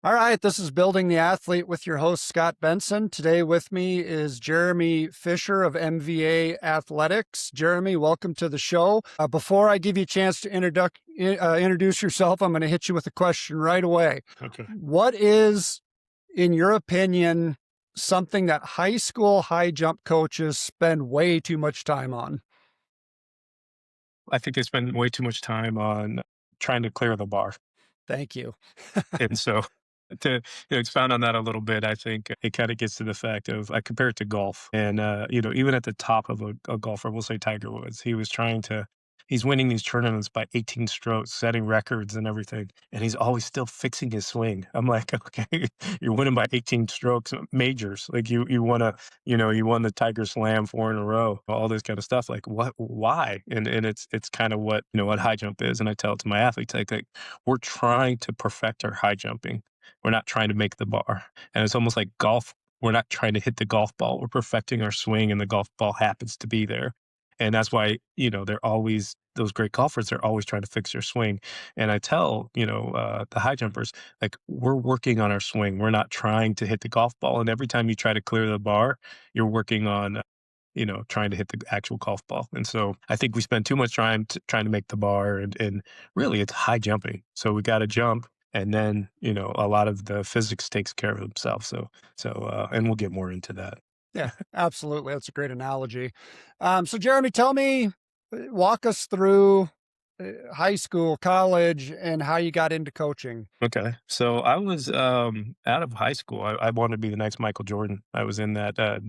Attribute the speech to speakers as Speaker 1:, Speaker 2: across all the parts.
Speaker 1: All right, this is Building the Athlete with your host, Scott Benson. Today with me is Jeremy Fischer of MVA Athletics. Jeremy, welcome to the show. Before I give you a chance to introduce yourself, I'm going to hit you with a question right away.
Speaker 2: Okay.
Speaker 1: What is, in your opinion, something that high school high jump coaches spend way too much time on?
Speaker 2: I think they spend way too much time on trying to clear the bar.
Speaker 1: Thank you.
Speaker 2: And so to expound on that a little bit, I think it kind of gets to the fact of I compare it to golf. And even at the top of a golfer, we'll say Tiger Woods, he's winning these tournaments by 18 strokes, setting records and everything. And he's always still fixing his swing. I'm like, okay, you're winning by 18 strokes, majors. Like you you won the Tiger Slam 4 in a row, all this kind of stuff. Like what, why? And it's kind of what high jump is. And I tell it to my athletes, like we're trying to perfect our high jumping. We're not trying to make the bar. And it's almost like golf. We're not trying to hit the golf ball. We're perfecting our swing and the golf ball happens to be there. And that's why, they're always those great golfers, they're always trying to fix their swing. And I tell, the high jumpers, like, we're working on our swing. We're not trying to hit the golf ball. And every time you try to clear the bar, you're working on, trying to hit the actual golf ball. And so I think we spend too much time trying to make the bar and really it's high jumping. So we got to jump. And then, a lot of the physics takes care of itself. And we'll get more into that.
Speaker 1: Yeah, absolutely. That's a great analogy. So Jeremy, walk us through high school, college, and how you got into coaching.
Speaker 2: Okay. So I was out of high school. I wanted to be the next Michael Jordan. I was in that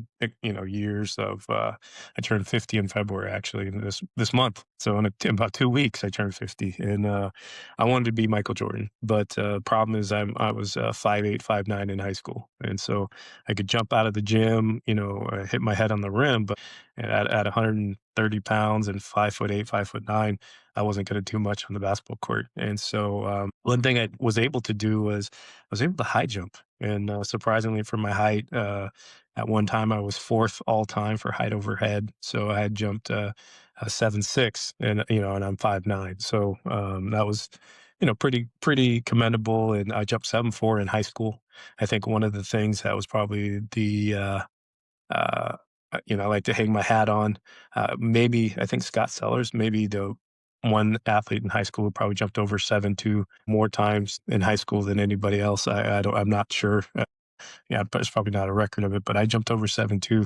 Speaker 2: years of I turned 50 in February actually this month. So in about 2 weeks I turned 50 and I wanted to be Michael Jordan. But problem is I was 5'8", 5'9" in high school. And so I could jump out of the gym, hit my head on the rim, but at 130 pounds and 5'8", 5'9", I wasn't going to do much on the basketball court. And so one thing I was able to do was I was able to high jump. And surprisingly for my height, at one time I was fourth all time for height overhead. So I had jumped 7'6", and I'm 5'9". So that was, pretty commendable. And I jumped 7'4" in high school. I think one of the things that was probably I like to hang my hat on. Maybe I think Scott Sellers, maybe the one athlete in high school who probably jumped over 7'2" more times in high school than anybody else. I'm not sure. Yeah, but it's probably not a record of it, but I jumped over 7'2"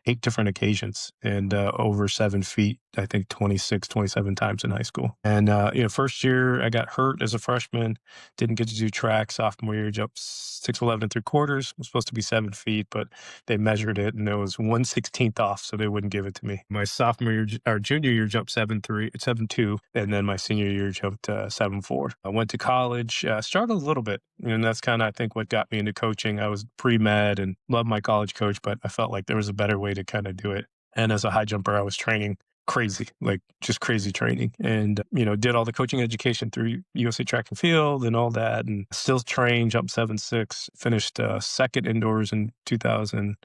Speaker 2: 8 different occasions and over 7 feet, I think 26, 27 times in high school. And, first year I got hurt as a freshman, didn't get to do track. Sophomore year, jumped 6'11" and 3/4. Was supposed to be 7 feet, but they measured it and it was 1/16 off, so they wouldn't give it to me. My sophomore year, or junior year, jumped 7'2", and then my senior year jumped 7'4". I went to college, struggled a little bit, and that's kind of, I think, what got me into coaching. I was pre-med and loved my college coach, but I felt like there was a better way to kind of do it. And as a high jumper, I was training crazy, like just crazy training, and did all the coaching education through USA Track and Field and all that, and still trained, jumped 7'6", finished second indoors in 2000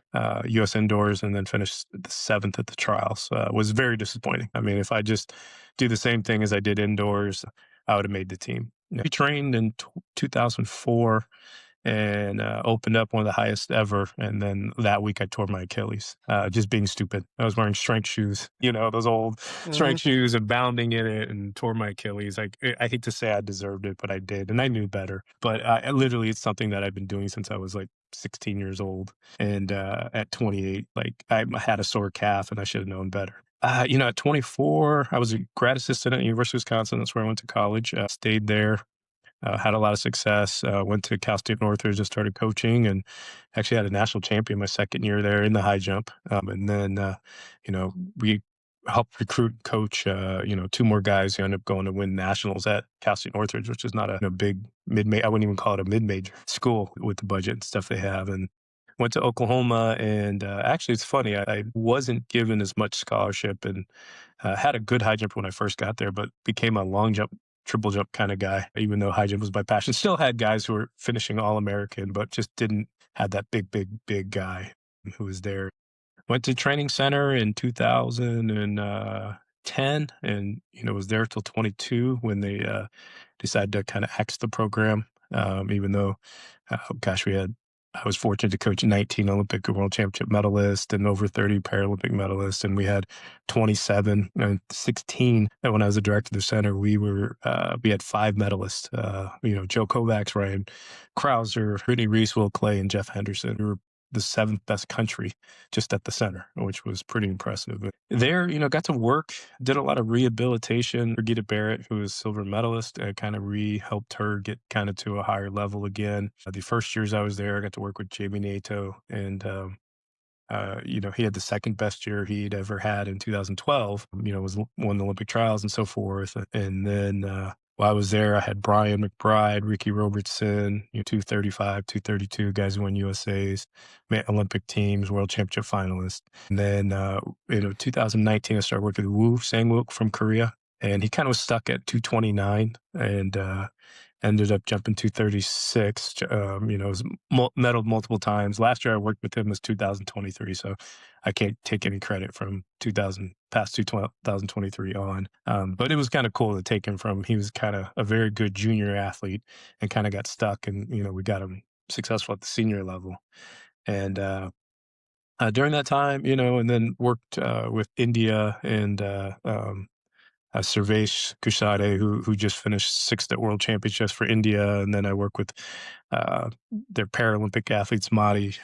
Speaker 2: US indoors, and then finished the seventh at the trials. Was very disappointing. I mean, if I just do the same thing as I did indoors, I would have made the team. We trained in 2004 and opened up one of the highest ever. And then that week I tore my Achilles, just being stupid. I was wearing strength shoes, those old strength shoes, and bounding in it, and tore my Achilles. I hate to say I deserved it, but I did, and I knew better. But literally, it's something that I've been doing since I was like 16 years old. And at 28, like I had a sore calf, and I should have known better. At 24, I was a grad assistant at University of Wisconsin. That's where I went to college. Stayed there. Had a lot of success. Went to Cal State Northridge and started coaching, and actually had a national champion my second year there in the high jump. And then, we helped recruit and coach, two more guys who ended up going to win nationals at Cal State Northridge, which is not a big mid-major. I wouldn't even call it a mid-major school with the budget and stuff they have. And went to Oklahoma, and actually, it's funny. I wasn't given as much scholarship, and had a good high jump when I first got there, but became a long jump, triple jump kind of guy, even though high jump was my passion. Still had guys who were finishing All-American, but just didn't have that big guy who was there. Went to training center in 2010 and, was there till 22 when they decided to kind of axe the program. even though, gosh, I was fortunate to coach 19 Olympic and World Championship medalists and over 30 Paralympic medalists, and we had 27 and 16. And when I was the director of the center, we had 5 medalists. Joe Kovacs, Ryan Krauser, Brittany Reese, Will Clay, and Jeff Henderson. We were the 7th best country just at the center, which was pretty impressive. But there, got to work, did a lot of rehabilitation. Brigida Barrett, who was silver medalist, kind of helped her get kind of to a higher level again. The first years I was there, I got to work with Jamie Nato, and he had the second best year he'd ever had in 2012. Won the Olympic trials and so forth. And then while I was there, I had Brian McBride, Ricky Robertson, 235, 232 guys who won USA's, Olympic teams, World Championship finalists. And then 2019, I started working with Woo Sang-wook from Korea, and he kind of was stuck at 229 and ended up jumping 236. Was medaled multiple times. Last year I worked with him was 2023, so I can't take any credit from past 2023 on. But it was kind of cool to take him from, he was kind of a very good junior athlete and kind of got stuck, and we got him successful at the senior level. And during that time, and then worked with India and Sarvesh Kushade, who just finished 6th at World Championships for India. And then I work with their Paralympic athletes, Madi,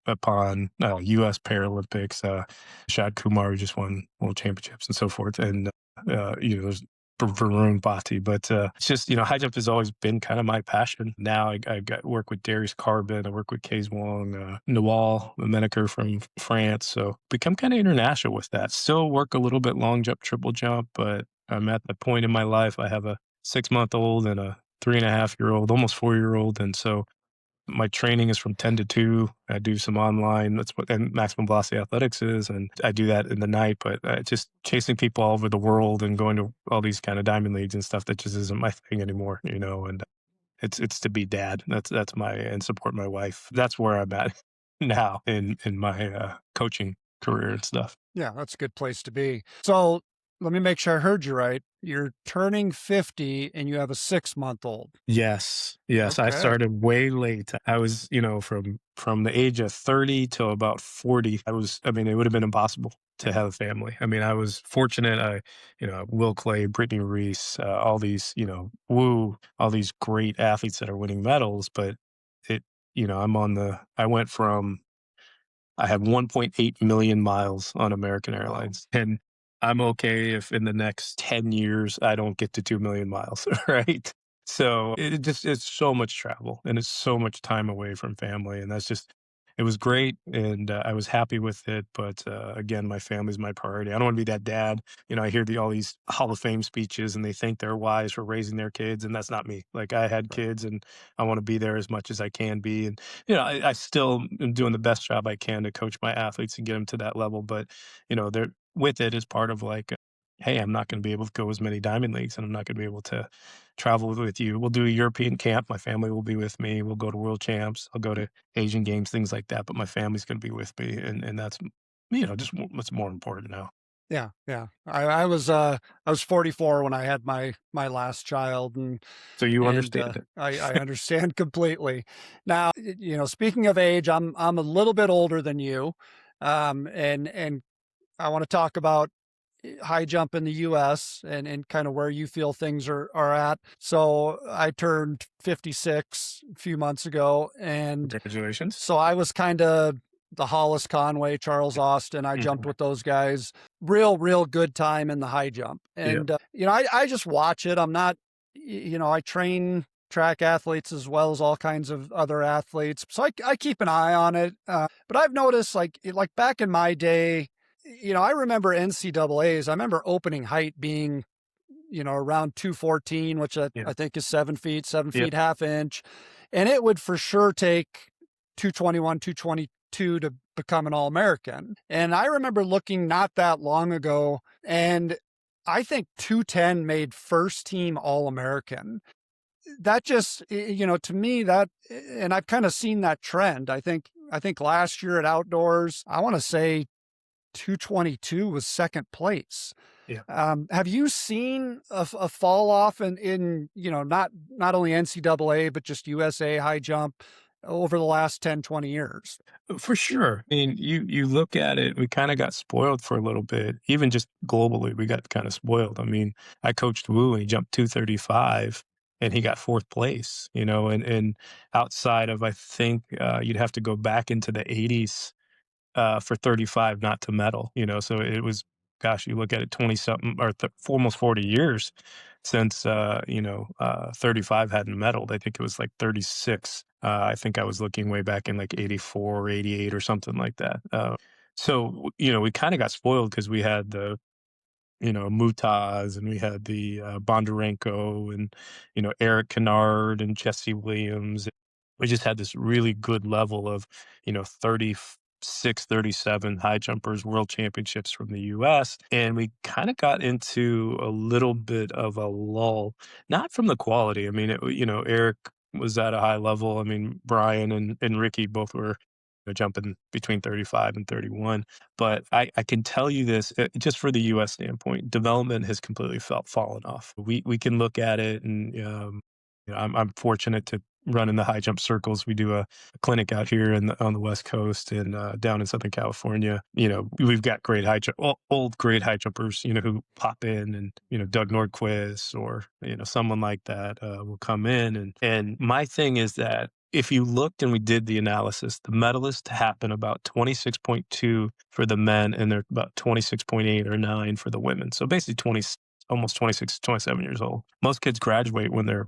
Speaker 2: upon U.S. Paralympics, Shad Kumar, who just won World Championships and so forth. And, there's Varun Bhatti. But it's just, high jump has always been kind of my passion. Now I work with Darius Carbon, I work with Kays Wong, Nawal Menaker from France. So become kind of international with that. Still work a little bit long jump, triple jump, but I'm at the point in my life, I have a 6-month-old and a 3.5-year-old, almost 4-year-old. And so my training is from 10 to 2. I do some online. That's what and Maximum Velocity Athletics is. And I do that in the night, but just chasing people all over the world and going to all these kind of diamond leagues and stuff, that just isn't my thing anymore, and it's to be dad. That's and support my wife. That's where I'm at now in my coaching career and stuff.
Speaker 1: Yeah, that's a good place to be. So let me make sure I heard you right. You're turning 50 and you have a 6-month-old.
Speaker 2: Yes. I
Speaker 1: Okay.
Speaker 2: started way late. I was, from the age of 30 till about 40, it would have been impossible to have a family. I was fortunate. Will Clay, Brittany Reese, all these, Woo, all these great athletes that are winning medals. But I have 1.8 million miles on American Airlines. Wow. And I'm okay if in the next 10 years I don't get to 2 million miles, right? So it's so much travel and it's so much time away from family. And it was great. And I was happy with it. But again, my family's my priority. I don't want to be that dad. I hear all these Hall of Fame speeches and they think they're wise for raising their kids. And that's not me. Like, I had kids and I want to be there as much as I can be. And, I still am doing the best job I can to coach my athletes and get them to that level. But, they're with it is part of like, hey, I'm not going to be able to go as many diamond leagues and I'm not going to be able to travel with you. We'll do a European camp. My family will be with me. We'll go to world champs. I'll go to Asian games, things like that. But my family's going to be with me. And that's, just what's more important now.
Speaker 1: Yeah. I was 44 when I had my last child, and
Speaker 2: so you understand it.
Speaker 1: I understand completely. Now, speaking of age, I'm a little bit older than you, and I want to talk about high jump in the U.S. and kind of where you feel things are at. So I turned 56 a few months ago, and
Speaker 2: congratulations.
Speaker 1: So I was kind of the Hollis Conway, Charles Austin. I jumped with those guys. Real good time in the high jump. And, I just watch it. I'm not, I train track athletes as well as all kinds of other athletes. So I keep an eye on it. But I've noticed like back in my day, I remember NCAAs. I remember opening height being, around 214, which I think is 7 feet, 7 feet, half inch. And it would for sure take 221, 222 to become an All-American. And I remember looking not that long ago, and I think 210 made first team All-American. That just, to me, and I've kind of seen that trend. I think last year at Outdoors, I want to say 222 was second place.
Speaker 2: Yeah.
Speaker 1: Have you seen a fall off in not only NCAA but just USA high jump over the last 10, 20 years?
Speaker 2: For sure. I mean, you look at it, we kind of got spoiled for a little bit. Even just globally, we got kind of spoiled. I mean, I coached Wu and he jumped 235 and he got fourth place, and outside of, I think, you'd have to go back into the 80s for 35 not to medal, so it was, gosh, you look at it, 20 something or almost 40 years since 35 hadn't medaled. I think it was like 36. I think I was looking way back in like 84 or 88 or something like that. So we kind of got spoiled because we had the Mutaz, and we had the Bondarenko, and Eric Kennard and Jesse Williams. We just had this really good level of 36, 37 high jumpers, world championships from the US. And we kind of got into a little bit of a lull, not from the quality. I mean, Eric was at a high level. I mean, Brian and Ricky both were jumping between 35 and 31. But I can tell you this, just for the US standpoint, development has completely fallen off. We can look at it, and I'm fortunate to run in the high jump circles. We do a clinic out here on the West Coast and down in Southern California. We've got great old great high jumpers, who pop in, and Doug Nordquist or someone like that will come in, and my thing is that if you looked and we did the analysis, the medalists happen about 26.2 for the men, and they're about 26.8 or 9 for the women. So basically almost 26, 27 years old. Most kids graduate when they're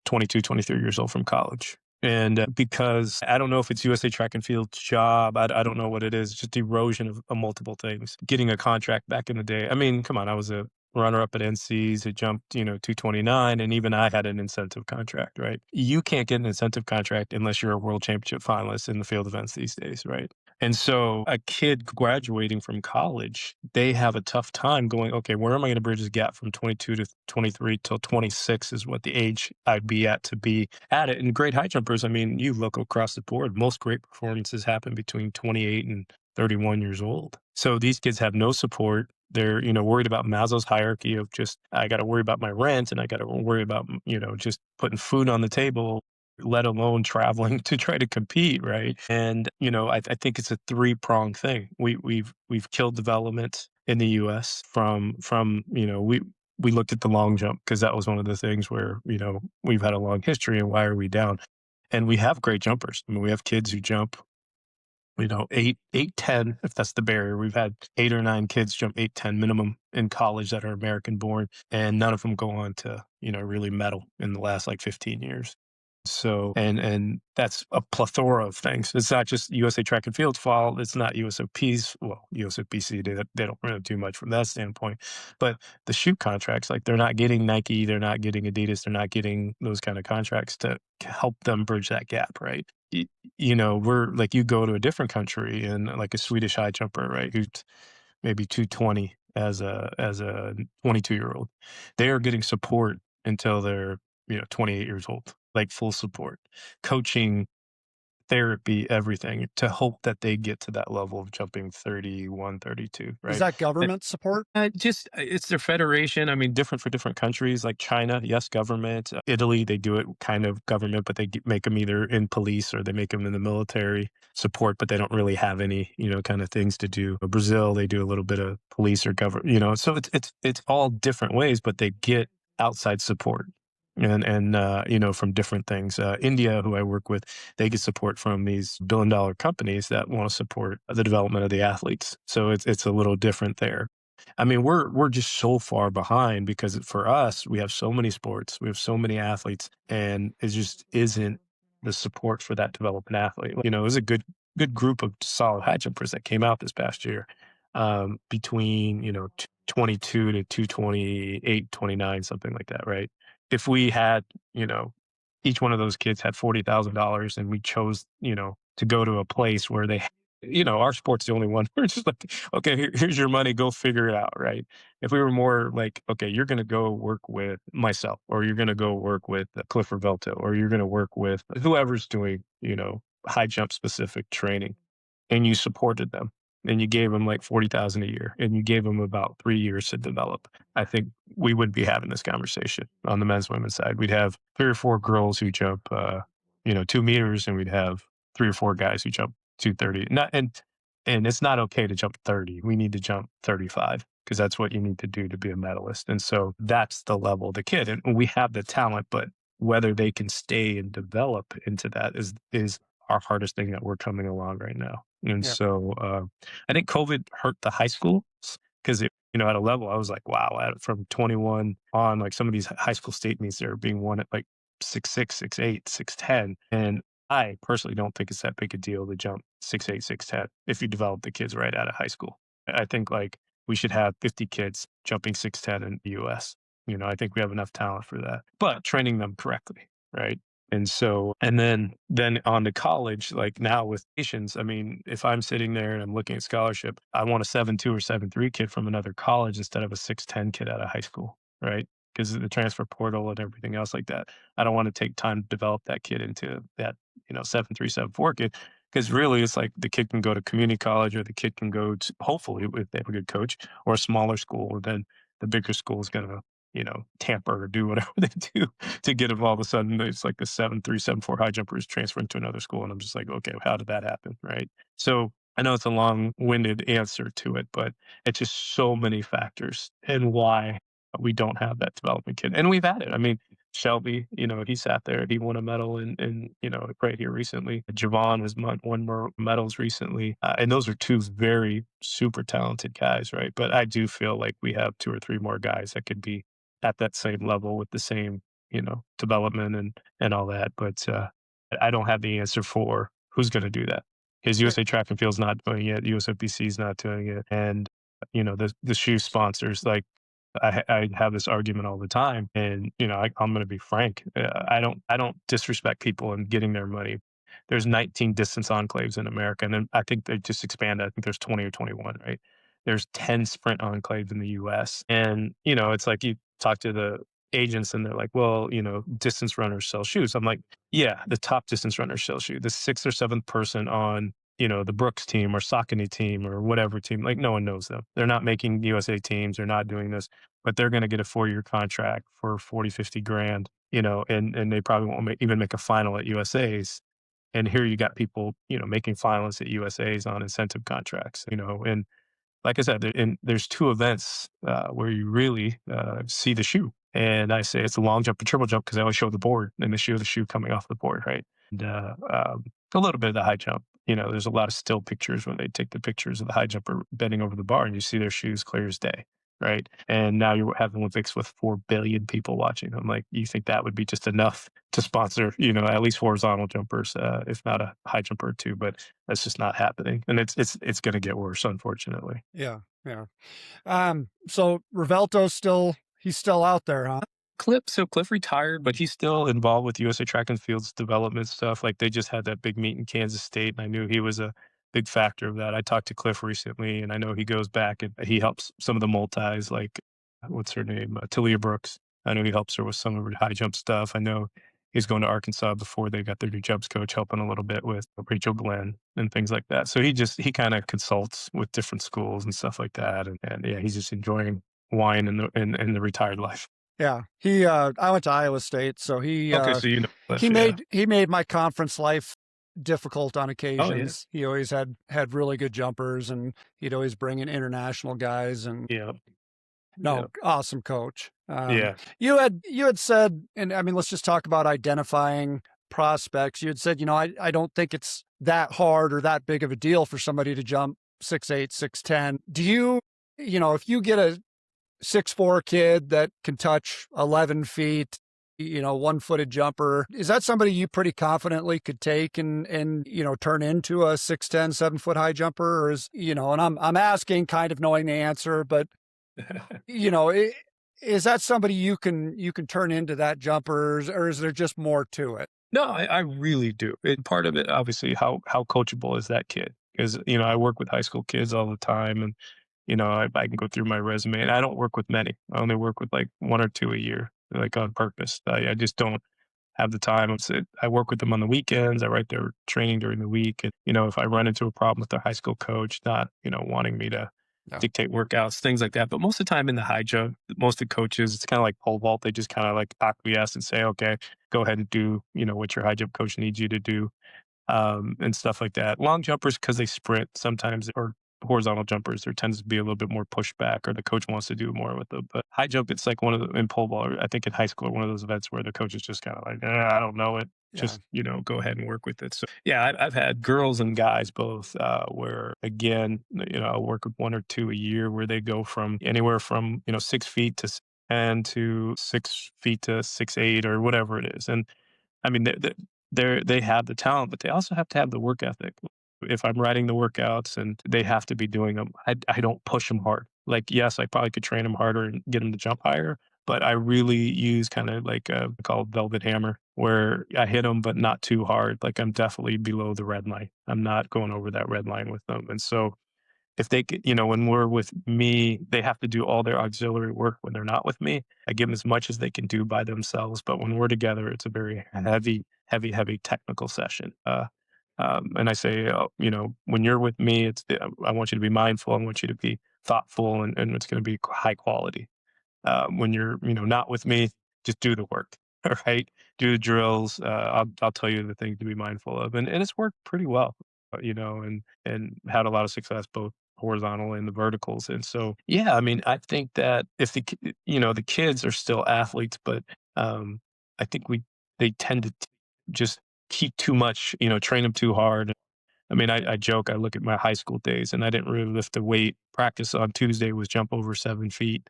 Speaker 2: 22, 23 years old from college. And because I don't know if it's USA Track and Field's job, I don't know what it is, just erosion of multiple things. Getting a contract back in the day. I mean, come on, I was a runner-up at NCs. It jumped, 229, and even I had an incentive contract, right? You can't get an incentive contract unless you're a world championship finalist in the field events these days, right? And so a kid graduating from college, they have a tough time going, okay, where am I going to bridge this gap from 22 to 23 till 26 is what the age I'd be at to be at it. And great high jumpers, I mean, you look across the board, most great performances happen between 28 and 31 years old. So these kids have no support. They're, worried about Maslow's hierarchy of just, I got to worry about my rent, and I got to worry about, just putting food on the table, let alone traveling to try to compete, right? And I think it's a three-pronged thing. We've killed development in the U.S. from we looked at the long jump because that was one of the things where we've had a long history, and why are we down? And we have great jumpers. I mean, we have kids who jump 10, if that's the barrier. We've had 8 or 9 kids jump 8, 10 minimum in college that are American born, and none of them go on to, really medal in the last like 15 years. So, and that's a plethora of things. It's not just USA Track and Field's fault. It's not USOP's, well, USOPC, they don't really do much from that standpoint. But the shoot contracts, like they're not getting Nike, they're not getting Adidas, they're not getting those kind of contracts to help them bridge that gap, right? We're like, you go to a different country, and like a Swedish high jumper, right, who's maybe 220 as a 22-year-old, they are getting support until they're 28 years old, like full support, coaching, therapy, everything to hope that they get to that level of jumping 31, 32,
Speaker 1: Is
Speaker 2: right?
Speaker 1: that government support?
Speaker 2: It's their federation. I mean, different for different countries. Like China, yes, government. Italy, they do it kind of government, but they make them either in police or they make them in the military support, but they don't really have any, kind of things to do. Brazil, they do a little bit of police or government, So it's all different ways, but they get outside support. And from different things. India, who I work with, they get support from these billion-dollar companies that want to support the development of the athletes. So it's a little different there. I mean, we're just so far behind because for us, we have so many sports, we have so many athletes, and it just isn't the support for that development athlete. It was a good group of solid high jumpers that came out this past year, between 22 to 228, 29, something like that, right? If we had, each one of those kids had $40,000, and we chose, to go to a place where our sport's the only one. We're just like, okay, here's your money, go figure it out, right? If we were more like, okay, you're going to go work with myself, or you're going to go work with Clifford Velto, or you're going to work with whoever's doing, high jump specific training, and you supported them. and you gave them like 40,000 a year and you gave them about 3 years to develop, I think we wouldn't be having this conversation on the men's women's side. We'd have 3 or 4 girls who jump, 2 meters, and we'd have 3 or 4 guys who jump 230. Not, and it's not okay to jump 30. We need to jump 35 because that's what you need to do to be a medalist. And so that's the level of the kid. And we have the talent, but whether they can stay and develop into that is our hardest thing that we're coming along right now. And
Speaker 1: Yeah.
Speaker 2: so I think COVID hurt the high schools because at a level I was like, wow, from 21 on, like some of these high school state meets that are being won at like 6'6", 6'8", 6'10", and I personally don't think it's that big a deal to jump 6'8", 6'10" if you develop the kids right out of high school. I think like we should have 50 kids jumping 6'10" in the US. I think we have enough talent for that, but training them correctly, right? And so, and then on to college, like now with patients, I mean, if I'm sitting there and I'm looking at scholarship, I want a 7.2 or 7.3 kid from another college instead of a 6'10" kid out of high school, right? Because of the transfer portal and everything else like that. I don't want to take time to develop that kid into that, 7.3, 7.4 kid. Because really, it's like the kid can go to community college, or the kid can go to, hopefully, if they have a good coach, or a smaller school. And then the bigger school is going to, tamper or do whatever they do to get them all of a sudden. It's like the 7.3, 7.4 high jumper is transferring to another school. And I'm just like, okay, how did that happen? Right. So I know it's a long winded answer to it, but it's just so many factors and why we don't have that development kid. And we've had it. I mean, Shelby, he sat there, he won a medal in right here recently. Javon has won more medals recently. And those are two very super talented guys, right? But I do feel like we have 2 or 3 more guys that could be at that same level with the same, development and all that. But I don't have the answer for who's going to do that. Because
Speaker 1: Yeah.
Speaker 2: USA Track and Field's not doing it, USFBC is not doing it, and the shoe sponsors, like I have this argument all the time, and I'm going to be frank. I don't disrespect people and getting their money. There's 19 distance enclaves in America, and then I think they just expanded. I think there's 20 or 21, right? There's 10 sprint enclaves in the U.S., and it's like you talk to the agents, and they're like, well, distance runners sell shoes. I'm like, yeah, the top distance runners sell shoes. The sixth or seventh person on the Brooks team or Saucony team or whatever team, like no one knows them. They're not making USA teams. They're not doing this, but they're going to get a 4-year contract for 40, 50 grand, and they probably won't even make a final at USA's. And here you got people, making finalists at USA's on incentive contracts, and like I said, there's 2 events where you really see the shoe. And I say it's a long jump and triple jump because I always show the board and they show the shoe coming off the board, right? And a little bit of the high jump. There's a lot of still pictures when they take the pictures of the high jumper bending over the bar and you see their shoes clear as day, right? And now you have Olympics with 4 billion people watching. I'm like, you think that would be just enough to sponsor, at least horizontal jumpers, if not a high jumper or 2, but that's just not happening. And it's going to get worse, unfortunately.
Speaker 1: Yeah. Yeah. So he's still out there, huh?
Speaker 2: Cliff retired, but he's still involved with USA Track and Field's development stuff. Like they just had that big meet in Kansas State, and I knew he was a big factor of that. I talked to Cliff recently, and I know he goes back and he helps some of the multis, like what's her name, Talia Brooks. I know he helps her with some of her high jump stuff. I know he's going to Arkansas before they got their new jumps coach, helping a little bit with Rachel Glenn and things like that. So he kind of consults with different schools and stuff like that, and yeah, he's just enjoying wine in the retired life.
Speaker 1: Yeah. I went to Iowa State, so
Speaker 2: Okay, so Cliff,
Speaker 1: he
Speaker 2: yeah.
Speaker 1: made my conference life difficult on
Speaker 2: Oh, yeah.
Speaker 1: occasions. He always had really good jumpers, and he'd always bring in international guys, and
Speaker 2: Yeah, yeah,
Speaker 1: no, awesome coach.
Speaker 2: yeah.
Speaker 1: You had said, and I mean, let's just talk about identifying prospects. You had said, I don't think it's that hard or that big of a deal for somebody to jump 6'8", 6'10". Do you, if you get a 6'4" kid that can touch 11 feet, 1-footed jumper, is that somebody you pretty confidently could take and turn into a 6'10", 7-foot high jumper? Or and I'm asking kind of knowing the answer, but is that somebody you can turn into that jumper, or is there just more to it?
Speaker 2: No, I really do. And part of it, obviously, how coachable is that kid? Because I work with high school kids all the time, and I can go through my resume, and I don't work with many. I only work with like 1 or 2 a year, like on purpose. I just don't. have the time. I work with them on the weekends. I write their training during the week. And, if I run into a problem with their high school coach, not, wanting me to
Speaker 1: Yeah.
Speaker 2: dictate workouts, things like that. But most of the time in the high jump, most of the coaches, it's kind of like pole vault. They just kind of like acquiesce and say, okay, go ahead and do, what your high jump coach needs you to do, and stuff like that. Long jumpers, because they sprint sometimes, or horizontal jumpers, there tends to be a little bit more pushback, or the coach wants to do more with them. But high jump, it's like one of the, in pole vault, I think in high school, one of those events where the coach is just kind of like, I don't know it.
Speaker 1: Yeah.
Speaker 2: Just, go ahead and work with it. So, yeah, I've had girls and guys both, where, again, I'll work with one or two a year where they go from anywhere from, 6 feet to 10 to 6 feet to 6'8" or whatever it is. And I mean, they have the talent, but they also have to have the work ethic. If I'm writing the workouts and they have to be doing them, I don't push them hard. Like, yes, I probably could train them harder and get them to jump higher, but I really use kind of like a called velvet hammer, where I hit them, but not too hard. Like, I'm definitely below the red line. I'm not going over that red line with them. And so if they could, when we're with me, they have to do all their auxiliary work when they're not with me. I give them as much as they can do by themselves, but when we're together, it's a very heavy, heavy, heavy technical session. And I say, when you're with me, I want you to be mindful. I want you to be thoughtful, and it's going to be high quality. When you're, not with me, just do the work. All right, do the drills. I'll tell you the things to be mindful of, and it's worked pretty well. And had a lot of success both horizontal and the verticals. And so, yeah, I mean, I think that if the kids are still athletes, but I think they tend to just keep too much, train them too hard. I mean, I joke, I look at my high school days and I didn't really lift the weight. Practice on Tuesday was jump over 7 feet,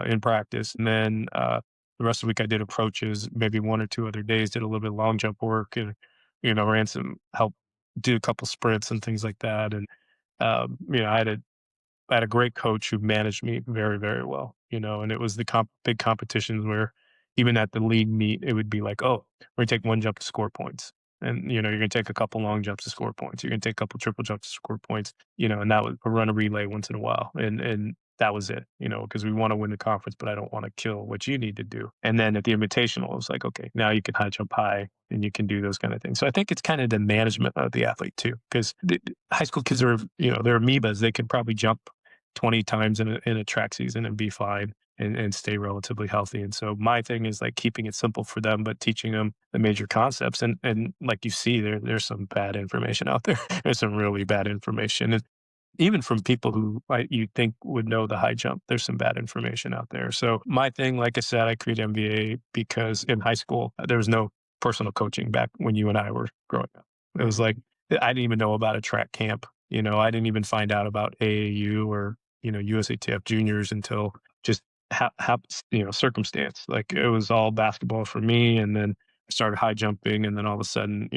Speaker 2: in practice. And then, the rest of the week I did approaches, maybe one or two other days, did a little bit of long jump work and, ran some help, do a couple sprints and things like that. And, I had a great coach who managed me very, very well, and it was the big competitions where even at the league meet, it would be like, oh, we're gonna take one jump to score points. And, you're gonna take a couple long jumps to score points. You're gonna take a couple triple jumps to score points, and that was a run a relay once in a while. And that was it, because we want to win the conference, but I don't want to kill what you need to do. And then at the invitational, it was like, okay, now you can high jump high and you can do those kind of things. So I think it's kind of the management of the athlete too, because high school kids are, they're amoebas. They can probably jump 20 times in a track season and be fine and stay relatively healthy. And so my thing is like keeping it simple for them, but teaching them the major concepts. And like you see, there's some bad information out there. There's some really bad information. And even from people who you think would know the high jump, there's some bad information out there. So my thing, like I said, I created MVA because in high school, there was no personal coaching back when you and I were growing up. It was
Speaker 1: Mhm.
Speaker 2: like, I didn't even know about a track camp. I didn't even find out about AAU or, USATF juniors until just circumstance. Like, it was all basketball for me. And then I started high jumping. And then all of a sudden,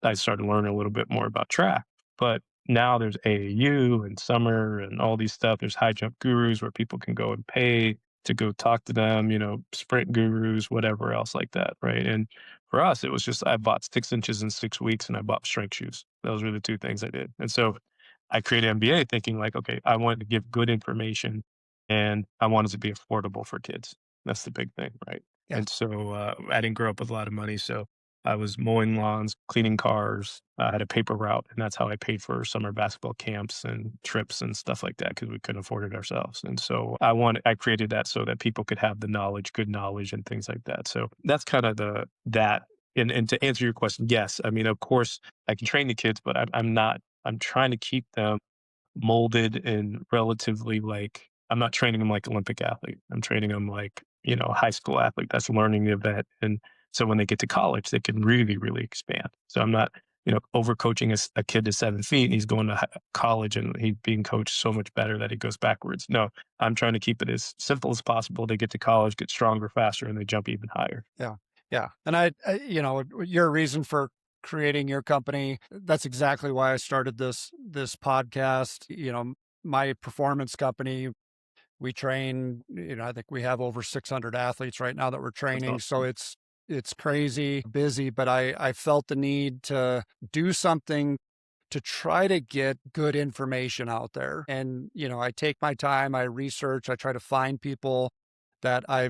Speaker 2: I started learning a little bit more about track. But now there's AAU and summer and all these stuff. There's high jump gurus where people can go and pay to go talk to them, sprint gurus, whatever else like that. Right. And for us, it was just, I bought 6 inches in 6 weeks and I bought strength shoes. Those were the two things I did. And so I created MBA thinking like, okay, I wanted to give good information and I wanted to be affordable for kids. That's the big thing. Right.
Speaker 1: Yeah.
Speaker 2: And so, I didn't grow up with a lot of money. So I was mowing lawns, cleaning cars. I had a paper route, and that's how I paid for summer basketball camps and trips and stuff like that because we couldn't afford it ourselves. And so I created that so that people could have the knowledge, good knowledge, and things like that. So that's kind of that. And to answer your question, yes, I mean, of course, I can train the kids, but I'm not. I'm trying to keep them molded and relatively like I'm not training them like Olympic athlete. I'm training them like, high school athlete that's learning the event. And so when they get to college, they can really, really expand. So I'm not, overcoaching a kid to 7 feet and he's going to college and he's being coached so much better that he goes backwards. No, I'm trying to keep it as simple as possible. They get to college, get stronger faster, and they jump even higher.
Speaker 1: Yeah. Yeah. And your reason for creating your company, that's exactly why I started this podcast. My performance company, we train, I think we have over 600 athletes right now that we're
Speaker 2: That's
Speaker 1: training. So
Speaker 2: awesome.
Speaker 1: it's crazy busy, but I felt the need to do something to try to get good information out there. And, I take my time, I research, I try to find people that I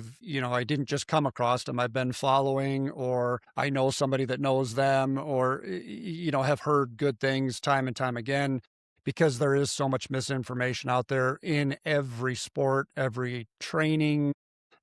Speaker 1: didn't just come across them. I've been following, or I know somebody that knows them, or, have heard good things time and time again, because there is so much misinformation out there in every sport, every training,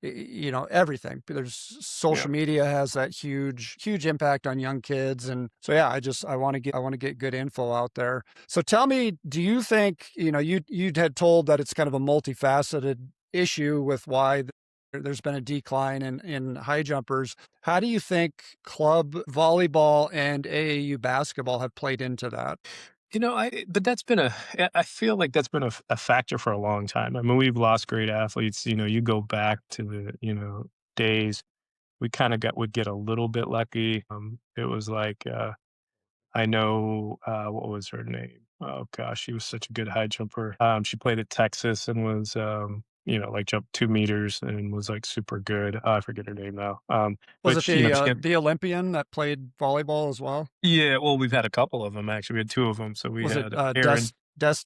Speaker 1: everything. There's
Speaker 2: Yeah.
Speaker 1: social media has that huge impact on young kids. And so, yeah, I want to get good info out there. So tell me, do you think, you had told that it's kind of a multifaceted issue with why there's been a decline in high jumpers. How do you think club volleyball and AAU basketball have played into that?
Speaker 2: But that's been I feel like that's been a factor for a long time. I mean, we've lost great athletes. You go back to the, days we kind of would get a little bit lucky. It was like, I know, what was her name? Oh gosh, she was such a good high jumper. She played at Texas and was, like jumped 2 meters and was like super good. I forget her name now.
Speaker 1: Was
Speaker 2: But
Speaker 1: it
Speaker 2: she had,
Speaker 1: the Olympian that played volleyball as well?
Speaker 2: yeah, well, we've had a couple of them actually. We had two of them. So we
Speaker 1: Was it
Speaker 2: had Aaron
Speaker 1: Des?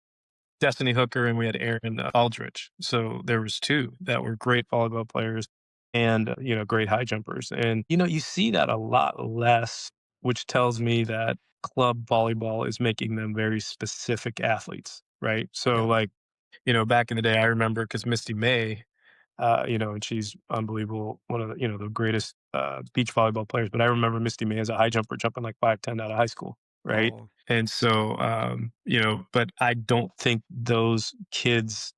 Speaker 2: Destiny Hooker and we had Aaron Aldrich. So there was two that were great volleyball players and, great high jumpers. And, you see that a lot less, which tells me that club volleyball is making them very specific athletes, right? So
Speaker 1: Yeah.
Speaker 2: like, back in the day, I remember because Misty May, and she's unbelievable, one of the greatest beach volleyball players. But I remember Misty May as a high jumper jumping like 5'10" out of high school, right?
Speaker 1: Oh,
Speaker 2: And so, but I don't think those kids,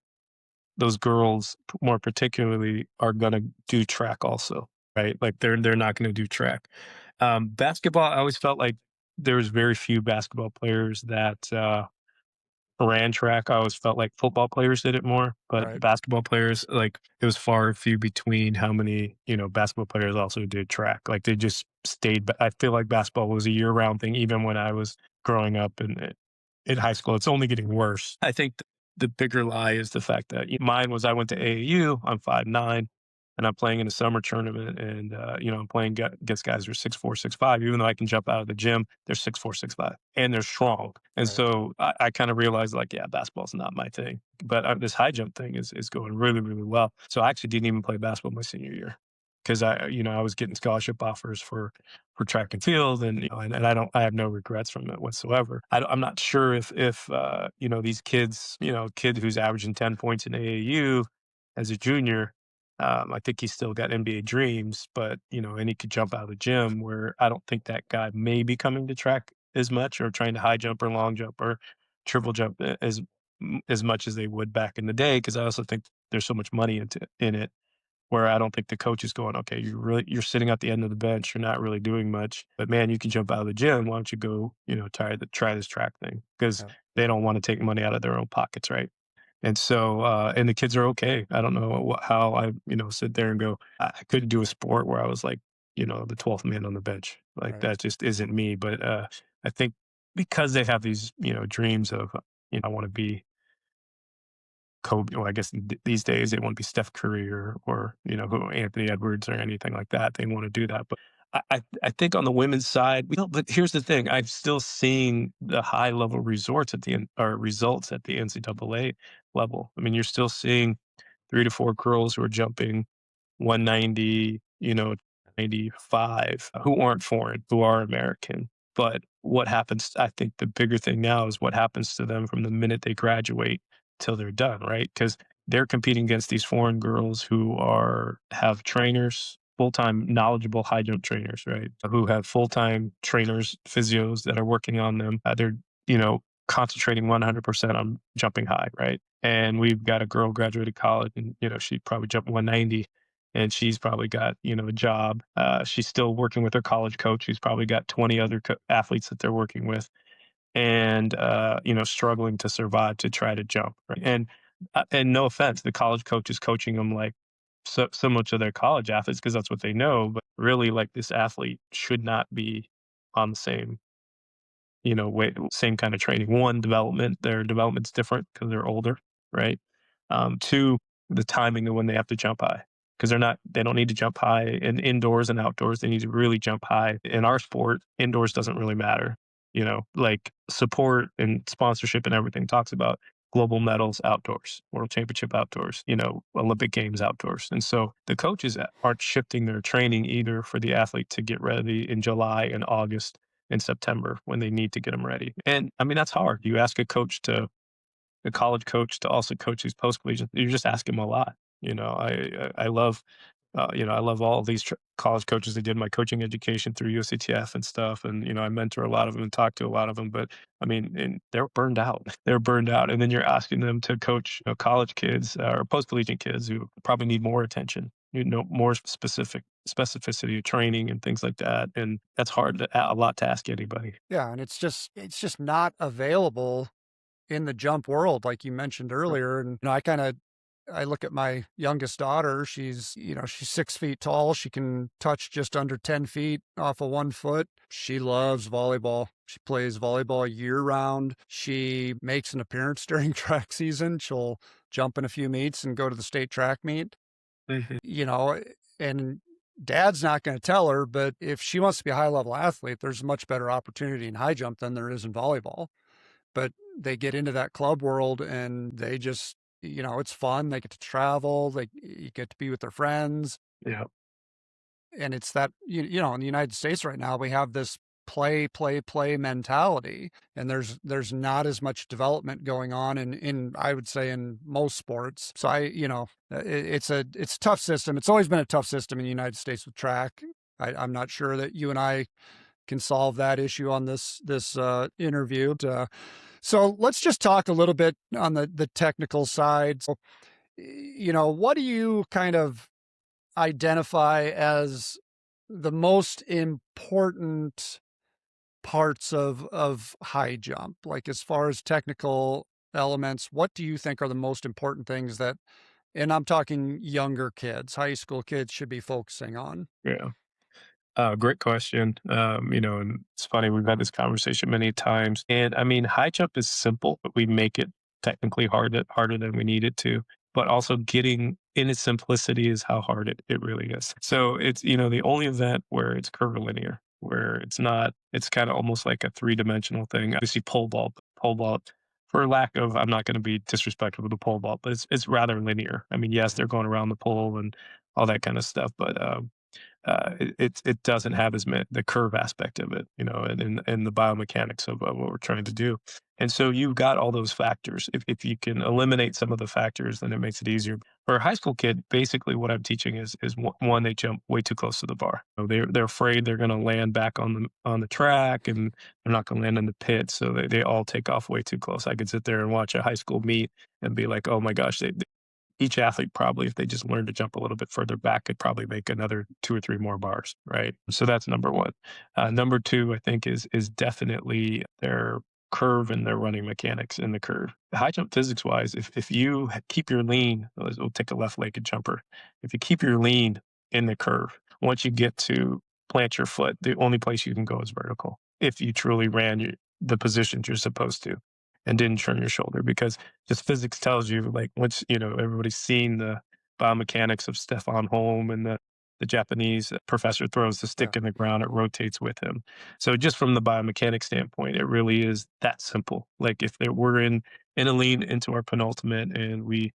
Speaker 2: those girls, more particularly, are gonna do track also, right? Like they're not gonna do track. Basketball, I always felt like there was very few basketball players that ran track. I always felt like football players did it more, but
Speaker 1: right.
Speaker 2: basketball players, like it was far few between how many, basketball players also did track. Like they just stayed. I feel like basketball was a year round thing, even when I was growing up in high school. It's only getting worse. I think the bigger lie is the fact that mine was I went to AAU. I'm 5'9", and I'm playing in a summer tournament, and I'm playing against guys who are 6'4", 6'5". Even though I can jump out of the gym, they're 6'4", 6'5", and they're strong. And
Speaker 1: Right.
Speaker 2: so I kind of realized, like, yeah, basketball's not my thing. But this high jump thing is going really, really well. So I actually didn't even play basketball my senior year because I was getting scholarship offers for track and field, and and I have no regrets from it whatsoever. I'm not sure if these kids, kid who's averaging 10 points in AAU as a junior. I think he's still got NBA dreams, but and he could jump out of the gym. Where I don't think that guy may be coming to track as much, or trying to high jump or long jump or triple jump as much as they would back in the day. Because I also think there's so much money in it, where I don't think the coach is going, okay, you're sitting at the end of the bench, you're not really doing much, but man, you can jump out of the gym. Why don't you go, try this track thing? Because
Speaker 1: Yeah.
Speaker 2: they don't want to take money out of their own pockets, right? And so, and the kids are okay. I don't know how I, sit there and go, I couldn't do a sport where I was like, the 12th man on the bench. Like
Speaker 1: Right.
Speaker 2: that just isn't me. But I think because they have these, dreams of, I want to be Kobe. Well, I guess these days they want to be Steph Curry or who Anthony Edwards or anything like that. They want to do that. But I think on the women's side, but here's the thing: I'm still seeing the high level resorts at or results at the NCAA level. I mean, you're still seeing 3 to 4 girls who are jumping 190, 95, who aren't foreign, who are American. But what happens, I think the bigger thing now is what happens to them from the minute they graduate till they're done, right? Because they're competing against these foreign girls who have trainers, full-time knowledgeable high jump trainers, right? Who have full-time trainers, physios that are working on them. They're, concentrating 100% on jumping high, right? And we've got a girl graduated college and, she probably jumped 190 and she's probably got, a job. She's still working with her college coach. She's probably got 20 other athletes that they're working with and, struggling to survive to try to jump. Right? And no offense, the college coach is coaching them like similar to their college athletes because that's what they know. But really, like this athlete should not be on the same way, same kind of training. One, their development's different because they're older, right? Two, the timing of when they have to jump high because they don't need to jump high in indoors and outdoors. They need to really jump high. In our sport, indoors doesn't really matter. Like support and sponsorship and everything talks about global medals outdoors, world championship outdoors, Olympic games outdoors. And so the coaches aren't shifting their training either for the athlete to get ready in July and August and September when they need to get them ready. And I mean, that's hard. You ask a college coach to also coach these post collegiate, you're just asking them a lot. I love I love all of these college coaches. They did my coaching education through USATF and stuff, and I mentor a lot of them and talk to a lot of them. But I mean, and they're burned out. They're burned out, and then you're asking them to coach college kids or post collegiate kids who probably need more attention. More specificity of training and things like that, and that's a lot to ask anybody.
Speaker 1: Yeah, and it's just not available in the jump world, like you mentioned earlier. And I look at my youngest daughter. She's 6 feet tall. She can touch just under 10 feet off of 1 foot. She loves volleyball. She plays volleyball year round. She makes an appearance during track season. She'll jump in a few meets and go to the state track meet,
Speaker 2: Mhm.
Speaker 1: you know, and dad's not going to tell her, but if she wants to be a high level athlete, there's a much better opportunity in high jump than there is in volleyball. But they get into that club world and they just, it's fun. They get to travel, you get to be with their friends.
Speaker 2: Yeah,
Speaker 1: And it's that, in the United States right now, we have this play, play, play mentality. And there's not as much development going on in I would say in most sports. So it's a tough system. It's always been a tough system in the United States with track. I'm not sure that you and I can solve that issue on this interview. So let's just talk a little bit on the technical side. So, what do you kind of identify as the most important parts of high jump? Like as far as technical elements, what do you think are the most important things that, and I'm talking younger kids, high school kids should be focusing on?
Speaker 2: yeah. Great question. And it's funny, we've had this conversation many times. And I mean, high jump is simple, but we make it technically harder than we need it to. But also getting in its simplicity is how hard it really is. So it's, the only event where it's curvilinear, where it's not, it's kind of almost like a three-dimensional thing. Obviously, pole vault, for lack of, I'm not going to be disrespectful to the pole vault, but it's rather linear. I mean, yes, they're going around the pole and all that kind of stuff, but it doesn't have the curve aspect of it, and the biomechanics of what we're trying to do. And so you've got all those factors. If you can eliminate some of the factors, then it makes it easier. For a high school kid, basically what I'm teaching is one, they jump way too close to the bar. They're afraid they're going to land back on the track, and they're not going to land in the pit. So they all take off way too close. I could sit there and watch a high school meet and be like, oh my gosh, each athlete probably, if they just learned to jump a little bit further back, could probably make another 2 or 3 more bars, right? So that's number one. Number two, I think, is definitely their curve and their running mechanics in the curve. High jump physics wise, if you keep your lean, we'll take a left-legged jumper. If you keep your lean in the curve, once you get to plant your foot, the only place you can go is vertical. If you truly ran the positions you're supposed to and didn't turn your shoulder, because just physics tells you, like, once everybody's seen the biomechanics of Stefan Holm, and the Japanese professor throws the
Speaker 1: Yeah.
Speaker 2: stick in the ground, it rotates with him. So just from the biomechanics standpoint, it really is that simple. Like if we're in a lean into our penultimate and we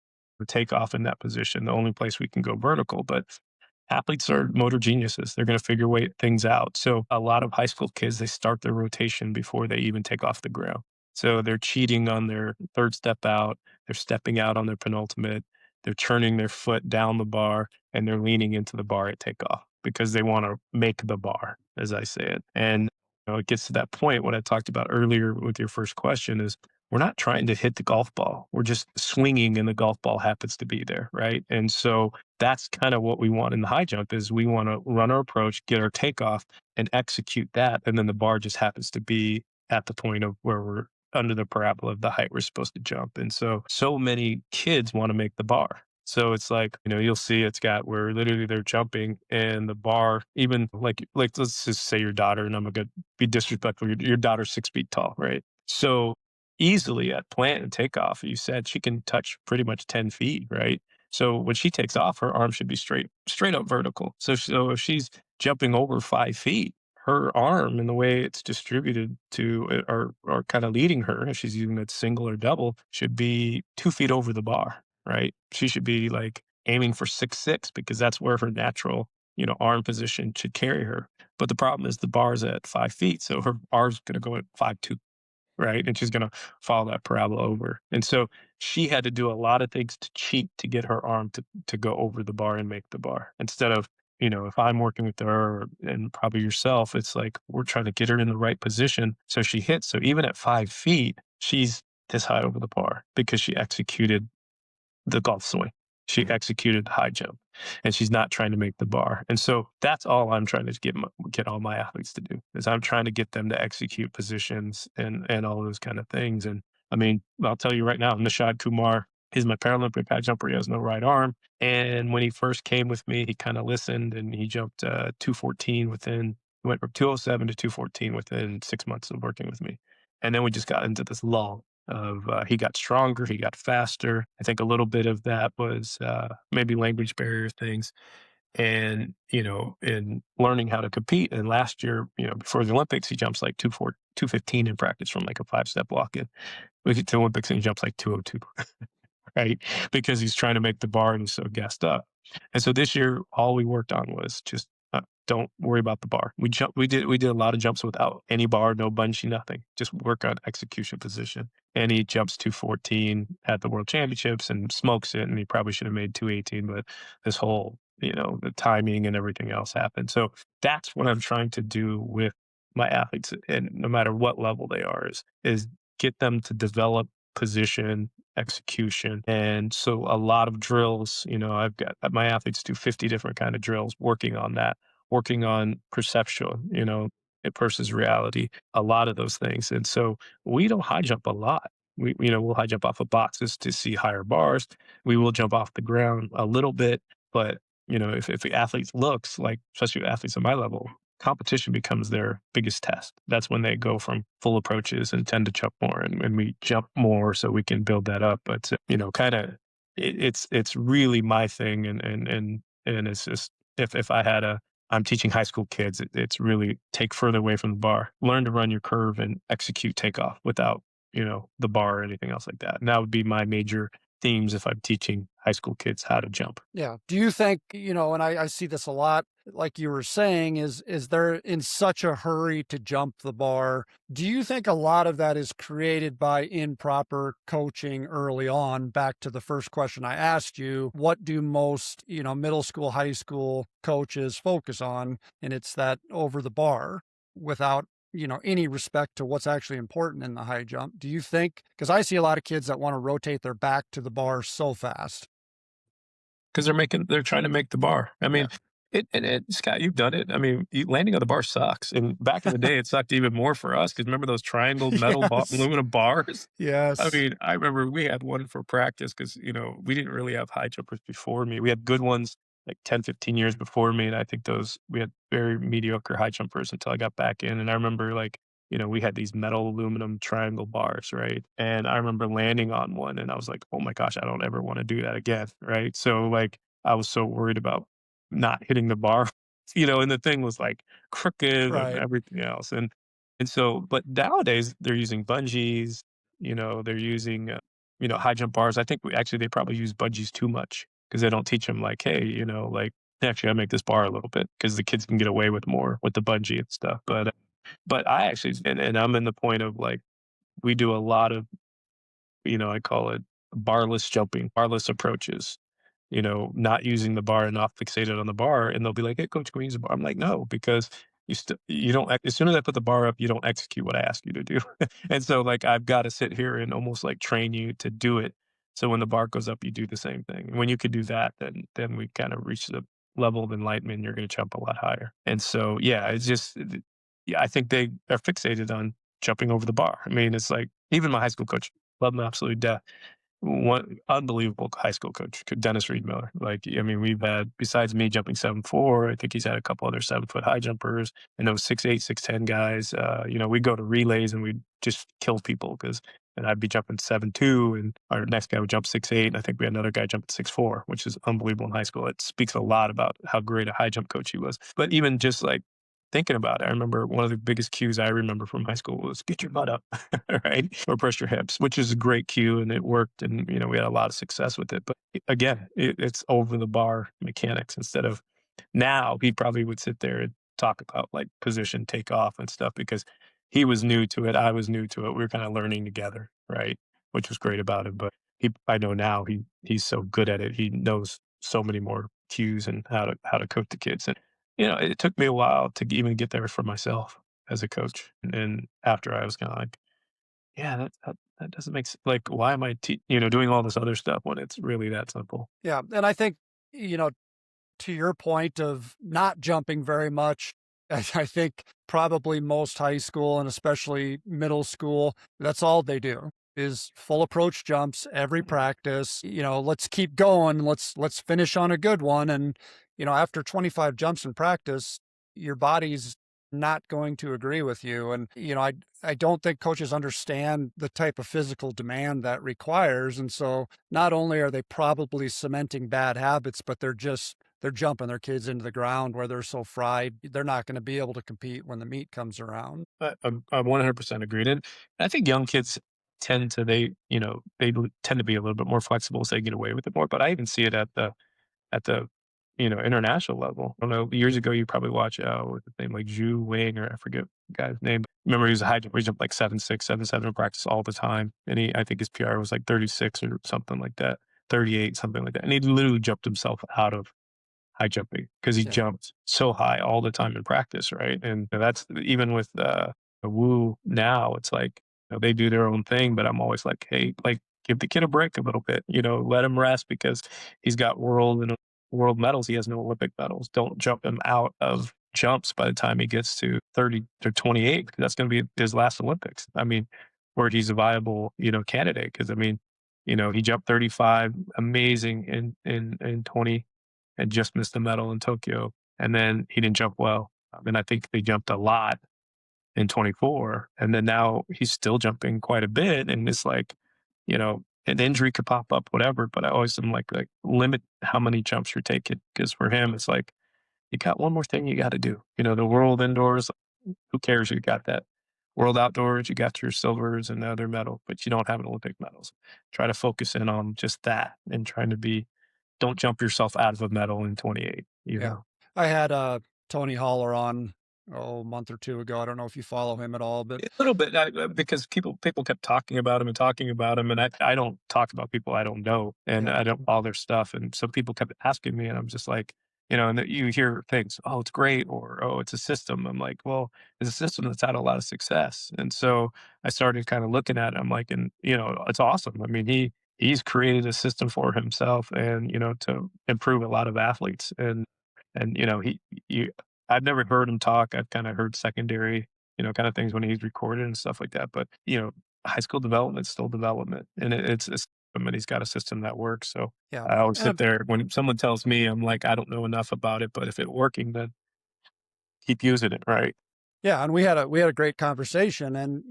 Speaker 2: take off in that position, the only place we can go vertical. But athletes are motor geniuses. They're going to figure things out. So a lot of high school kids, they start their rotation before they even take off the ground. So they're cheating on their third step out. They're stepping out on their penultimate. They're turning their foot down the bar, and they're leaning into the bar at takeoff because they want to make the bar, as I say it. And it gets to that point, what I talked about earlier with your first question is, we're not trying to hit the golf ball. We're just swinging and the golf ball happens to be there, right? And so that's kind of what we want in the high jump, is we want to run our approach, get our takeoff, and execute that. And then the bar just happens to be at the point of where we're under the parabola of the height we're supposed to jump. And so many kids want to make the bar. So it's like, you'll see it's got where literally they're jumping and the bar, even like let's just say your daughter, and I'm going to be disrespectful, your daughter's 6 feet tall, right? So easily at plant and takeoff, you said she can touch pretty much 10 feet, right? So when she takes off, her arm should be straight up vertical. So if she's jumping over 5 feet, her arm and the way it's distributed to or kind of leading her, if she's using that single or double, should be 2 feet over the bar, right? She should be like aiming for 6'6" because that's where her natural, arm position should carry her. But the problem is the bar's at 5 feet, so her arm's going to go at 5'2", right? And she's going to follow that parabola over. And so she had to do a lot of things to cheat to get her arm to go over the bar and make the bar. Instead of, if I'm working with her and probably yourself, it's like we're trying to get her in the right position so she hits. So even at 5 feet, she's this high over the bar because she executed the golf swing. She executed high jump, and she's not trying to make the bar. And so that's all I'm trying to get all my athletes to do is I'm trying to get them to execute positions and all those kind of things. And I mean, I'll tell you right now, Nishad Kumar is my Paralympic high jumper. He has no right arm. And when he first came with me, he kind of listened and he jumped 214 he went from 207 to 214 within 6 months of working with me. And then we just got into this lull of he got stronger, he got faster. I think a little bit of that was maybe language barrier things and, in learning how to compete. And last year, before the Olympics, he jumps like 215 in practice from like a 5-step walk in. We get to the Olympics and he jumps like 202, right? Because he's trying to make the bar and he's so gassed up. And so this year, all we worked on was just don't worry about the bar. We did a lot of jumps without any bar, no bungee, nothing. Just work on execution position. And he jumps 214 at the World Championships and smokes it. And he probably should have made 218, but this whole, the timing and everything else happened. So that's what I'm trying to do with my athletes, and no matter what level they are, is get them to develop position execution. And so a lot of drills, I've got my athletes do 50 different kind of drills working on that, working on perception, versus reality, a lot of those things. And so we don't high jump a lot. We'll high jump off of boxes to see higher bars. We will jump off the ground a little bit, but if the athlete looks like, especially athletes at my level, competition becomes their biggest test. That's when they go from full approaches and tend to jump more, and we jump more so we can build that up. But kind of, it's really my thing, and it's just if I had I'm teaching high school kids, it's really take further away from the bar, learn to run your curve and execute takeoff without the bar or anything else like that. And that would be my major themes if I'm teaching high school kids how to jump.
Speaker 1: Yeah. Do you think, and I see this a lot, like you were saying, is they're in such a hurry to jump the bar? Do you think a lot of that is created by improper coaching early on? Back to the first question I asked you, what do most, middle school, high school coaches focus on? And it's that over the bar without any respect to what's actually important in the high jump. Do you think, because I see a lot of kids that want to rotate their back to the bar so fast.
Speaker 2: Because they're trying to make the bar. I mean, Scott, you've done it. I mean, landing on the bar sucks. And back in the day, it sucked even more for us because remember those triangle metal
Speaker 1: Yes.
Speaker 2: aluminum bars? I
Speaker 1: Yes.
Speaker 2: mean, I remember we had one for practice because, we didn't really have high jumpers before me. We had good ones like 10, 15 years before me. And I think we had very mediocre high jumpers until I got back in. And I remember like, we had these metal aluminum triangle bars, right? And I remember landing on one and I was like, oh my gosh, I don't ever want to do that again, right? So like, I was so worried about not hitting the bar, and the thing was like crooked and
Speaker 1: Right.
Speaker 2: everything else. And so, but nowadays they're using bungees, they're using, high jump bars. I think they probably use bungees too much because they don't teach them like, hey, like, actually, I make this bar a little bit because the kids can get away with more with the bungee and stuff. But I actually, and I'm in the point of like, we do a lot of, I call it barless jumping, barless approaches, not using the bar and not fixated on the bar. And they'll be like, hey, coach, can we use the bar? I'm like, no, because you don't, as soon as I put the bar up, you don't execute what I ask you to do. And so like, I've got to sit here and almost like train you to do it. So when the bar goes up, you do the same thing. And when you could do that, then we kind of reach the level of enlightenment. You're going to jump a lot higher. And so, yeah, it's just, yeah, I think they are fixated on jumping over the bar. I mean, it's like even my high school coach, love him absolutely death. One unbelievable high school coach, Dennis Reed Miller. Like, I mean, we've had, besides me jumping 7'4", I think he's had a couple other 7-foot high jumpers and those 6'8", 6'10" guys. We go to relays and we just kill people and I'd be jumping 7'2", and our next guy would jump 6'8", and I think we had another guy jumping 6'4", which is unbelievable in high school. It speaks a lot about how great a high jump coach he was. But even just like thinking about it, I remember one of the biggest cues I remember from high school was get your butt up, right? Or press your hips, which is a great cue and it worked. And, we had a lot of success with it. But again, it's over the bar mechanics instead of now he probably would sit there and talk about like position takeoff and stuff because he was new to it. I was new to it. We were kind of learning together, right? Which was great about it. But I know now he's so good at it. He knows so many more cues and how to coach the kids. And it took me a while to even get there for myself as a coach. And after I was kind of like, yeah, that doesn't make sense. Like, why am I, doing all this other stuff when it's really that simple?
Speaker 1: Yeah. And I think, you know, to your point of not jumping very much, I think probably most high school and especially middle school, that's all they do is full approach jumps every practice. Let's keep going. Let's finish on a good one. And, after 25 jumps in practice, your body's not going to agree with you. And, I don't think coaches understand the type of physical demand that requires. And so not only are they probably cementing bad habits, but they're jumping their kids into the ground where they're so fried, they're not going to be able to compete when the meet comes around.
Speaker 2: I 100% agreed. And I think young kids tend to be a little bit more flexible, so they get away with it more. But I even see it at the international level. I don't know. Years ago, you probably watch what's his name, like Zhu Wing, or I forget the guy's name. Remember, he was a high jumper. He jumped like 7.6, 7.7 in practice all the time, and I think his PR was like 36 or something like that, 38, something like that, and he literally jumped himself out of high jumping because he
Speaker 1: Yeah.
Speaker 2: jumped so high all the time in practice, right? And that's even with the Woo now, it's like they do their own thing, but I'm always like, hey, like give the kid a break a little bit, let him rest because he's got world medals. He has no Olympic medals. Don't jump him out of jumps by the time he gets to 30 to 28. That's going to be his last Olympics. I mean, where he's a viable, candidate. Cause I mean, he jumped 35, amazing in 20 and just missed the medal in Tokyo. And then he didn't jump well. And I think they jumped a lot in 24. And then now he's still jumping quite a bit. And it's like, an injury could pop up, whatever. But I always am like limit how many jumps you're taking. Because for him, it's like, you got one more thing you got to do. The world indoors, who cares? You got that. World outdoors, you got your silvers and the other medal, but you don't have an Olympic medals. Try to focus in on just that and trying to don't jump yourself out of a medal in 28,
Speaker 1: Yeah. I had Tony Holler on a month or two ago. I don't know if you follow him at all, but
Speaker 2: A little bit, because people kept talking about him and talking about him, and I don't talk about people I don't know, and
Speaker 1: yeah.
Speaker 2: I don't follow their stuff, and so people kept asking me, and I'm just like, and that you hear things, "Oh, it's great," or, "Oh, it's a system." I'm like, "Well, it's a system that's had a lot of success," and so I started kinda looking at it, I'm like, and, it's awesome. I mean, he's created a system for himself and, to improve a lot of athletes, and, he I've never heard him talk. I've kinda heard secondary kind of things when he's recorded and stuff like that. But, high school development's still development and it's a system and he's got a system that works. So
Speaker 1: Yeah.
Speaker 2: I always sit
Speaker 1: And
Speaker 2: there when someone tells me, I'm like, I don't know enough about it, but if it's working, then keep using it. Right.
Speaker 1: yeah, and we had a great conversation and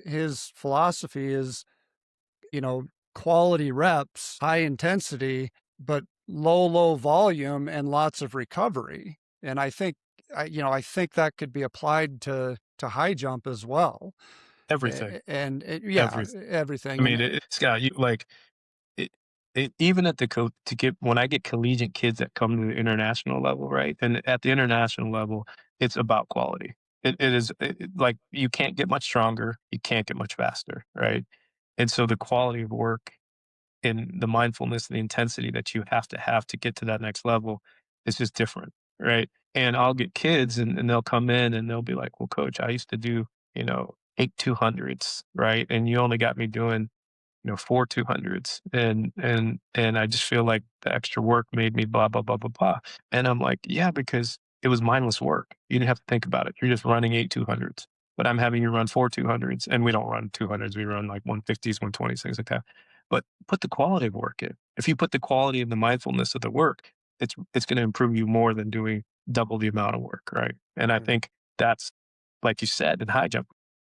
Speaker 1: his philosophy is, you know, quality reps, high intensity, but low volume and lots of recovery. And I think that could be applied to high jump as well.
Speaker 2: Everything,
Speaker 1: Yeah,
Speaker 2: everything. I
Speaker 1: everything.
Speaker 2: mean,
Speaker 1: And
Speaker 2: Scott, you like it, even at the to get when I get collegiate kids that come to the international level, right? And at the international level, it's about quality. Like you can't get much stronger, you can't get much faster, right? And so the quality of work and the mindfulness and the intensity that you have to get to that next level is just different, right? And I'll get kids and they'll come in and they'll be like, well, coach, I used to do, 8 200s, right? And you only got me doing 4 200s and I just feel like the extra work made me blah blah blah blah blah. And I'm like, yeah, because it was mindless work. You didn't have to think about it. You're just running 8 200s. But I'm having you run 4 200s, and we don't run 200s. We run like 150s, 120s, things like that. But put the quality of work in. If you put the quality of the mindfulness of the work, it's going to improve you more than doing double the amount of work, right? And I
Speaker 1: right.
Speaker 2: think that's like you said in high jump,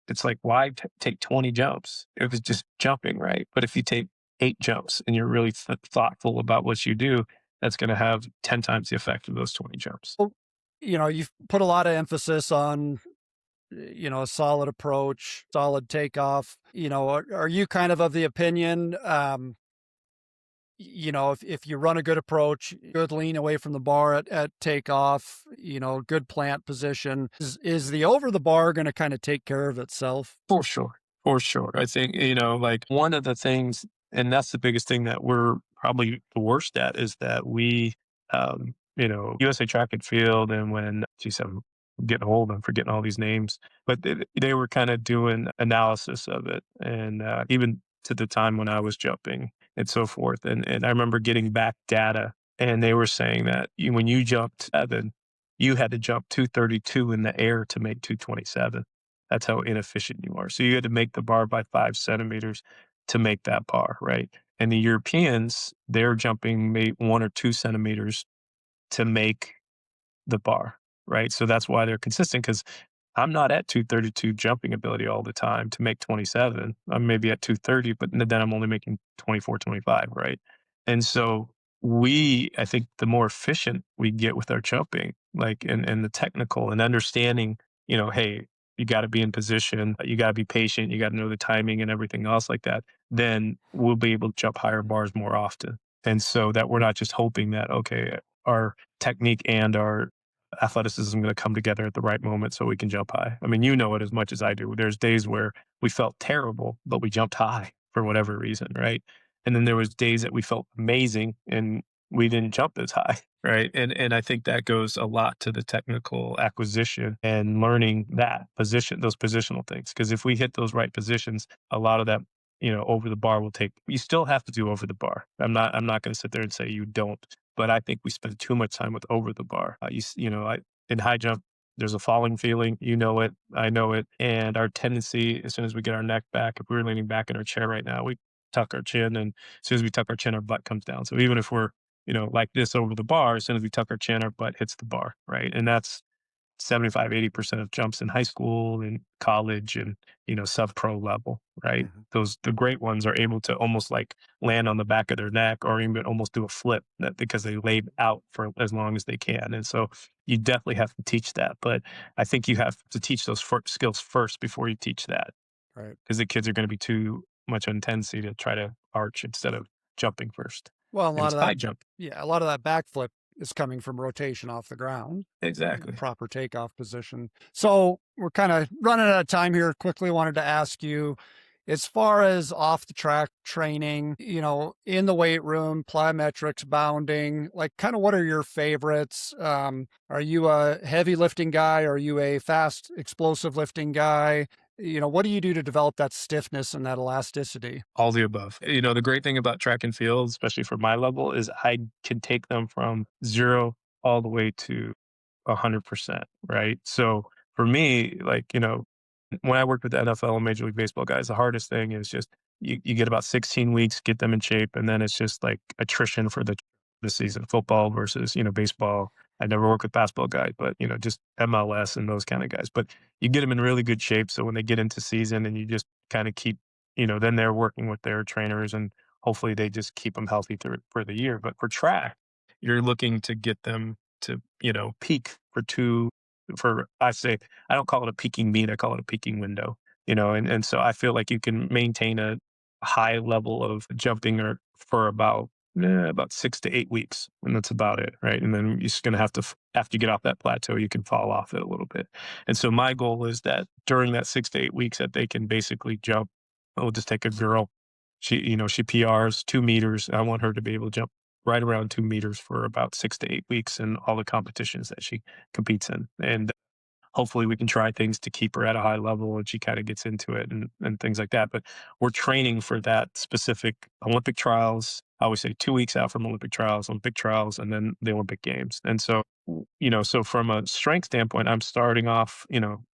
Speaker 2: it's like, why take 20 jumps? It was just jumping, right? But if you take 8 jumps and you're really thoughtful about what you do, that's going to have 10 times the effect of those 20 jumps.
Speaker 1: you've put a lot of emphasis on, a solid approach, solid takeoff. Are you kind of the opinion, if you run a good approach, good lean away from the bar at takeoff, good plant position, is the over the bar going to kind of take care of itself?
Speaker 2: For sure. For sure. I think, like one of the things, and that's the biggest thing that we're probably the worst at is that USA track and field. And when, geez, I'm getting old, I'm forgetting all these names, but they were kind of doing analysis of it. And even to the time when I was jumping and so forth. And I remember getting back data and they were saying that when you jumped seven, you had to jump 232 in the air to make 227. That's how inefficient you are. So you had to make the bar by 5 centimeters to make that bar, right? And the Europeans, they're jumping maybe 1 or 2 centimeters to make the bar, right? So that's why they're consistent because I'm not at 232 jumping ability all the time to make 27. I'm maybe at 230, but then I'm only making 24, 25, right? And so I think the more efficient we get with our jumping, like and the technical and understanding, hey, you got to be in position, you got to be patient, you got to know the timing and everything else like that, then we'll be able to jump higher bars more often. And so that we're not just hoping that, okay, our technique and our athleticism going to come together at the right moment so we can jump high. I mean, you know it as much as I do. There's days where we felt terrible, but we jumped high for whatever reason, right? And then there was days that we felt amazing and we didn't jump as high, right? And I think that goes a lot to the technical acquisition and learning that position, those positional things. Because if we hit those right positions, a lot of that, over the bar will take. You still have to do over the bar. I'm not going to sit there and say you don't, but I think we spend too much time with over the bar. In high jump, there's a falling feeling. You know it. I know it. And our tendency, as soon as we get our neck back, if we're leaning back in our chair right now, we tuck our chin. And as soon as we tuck our chin, our butt comes down. So even if we're, like this over the bar, as soon as we tuck our chin, our butt hits the bar. Right. And that's 75, 80% of jumps in high school and college and, sub pro level, right?
Speaker 1: Mhm.
Speaker 2: The great ones are able to almost like land on the back of their neck or even almost do a flip because they laid out for as long as they can. And so you definitely have to teach that. But I think you have to teach those skills first before you teach that
Speaker 1: Right.
Speaker 2: because the kids are going to be too much on tendency to try to arch instead of jumping first.
Speaker 1: Well,
Speaker 2: And it's high jump.
Speaker 1: a lot of that backflip is coming from rotation off the ground,
Speaker 2: Exactly.
Speaker 1: proper takeoff position. So we're kind of running out of time here. Quickly wanted to ask you, as far as off the track training, in the weight room, plyometrics, bounding, like kind of what are your favorites? Are you a heavy lifting guy? Are you a fast, explosive lifting guy? What do you do to develop that stiffness and that elasticity?
Speaker 2: All the above. The great thing about track and field, especially for my level, is I can take them from 0 all the way to 100%, right? So for me, like, when I worked with the NFL and Major League Baseball guys, the hardest thing is just you get about 16 weeks, get them in shape, and then it's just like attrition for the season. Football versus, baseball. I never worked with basketball guys, but just MLS and those kind of guys. But you get them in really good shape. So when they get into season and you just kind of keep, then they're working with their trainers and hopefully they just keep them healthy for the year. But for track, you're looking to get them to, peak I say, I don't call it a peaking meet, I call it a peaking window, and so I feel like you can maintain a high level of jumping or for about 6 to 8 weeks, and that's about it, right? And then you're just gonna have to, after you get off that plateau, you can fall off it a little bit. And so my goal is that during that 6 to 8 weeks that they can basically jump. We'll just take a girl, she PRs 2 meters. I want her to be able to jump right around 2 meters for about 6 to 8 weeks in all the competitions that she competes in. And hopefully we can try things to keep her at a high level and she kind of gets into it and things like that. But we're training for that specific Olympic trials. I always say 2 weeks out from Olympic trials, and then the Olympic Games. And so, so from a strength standpoint, I'm starting off,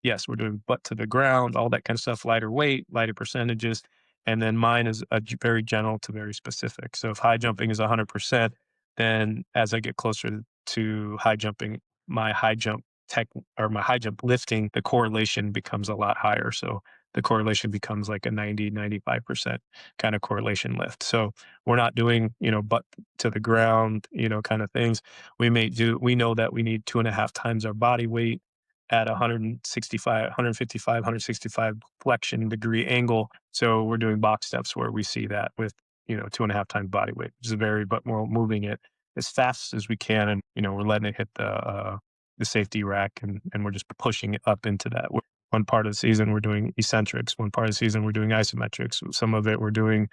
Speaker 2: yes, we're doing butt to the ground, all that kind of stuff, lighter weight, lighter percentages. And then mine is very general to very specific. So if high jumping is 100%, then as I get closer to high jumping, my high jump tech or my high jump lifting, the correlation becomes a lot higher. So the correlation becomes like a 90, 95% kind of correlation lift. So we're not doing, butt to the ground, kind of things. We know that we need 2.5 times our body weight at 165, 155, 165 flexion degree angle. So we're doing box steps where we see that with, 2.5 times body weight, which is very, but we're moving it as fast as we can. And, we're letting it hit the safety rack and we're just pushing it up into that. One part of the season, we're doing eccentrics. One part of the season, we're doing isometrics. Some of it, we're doing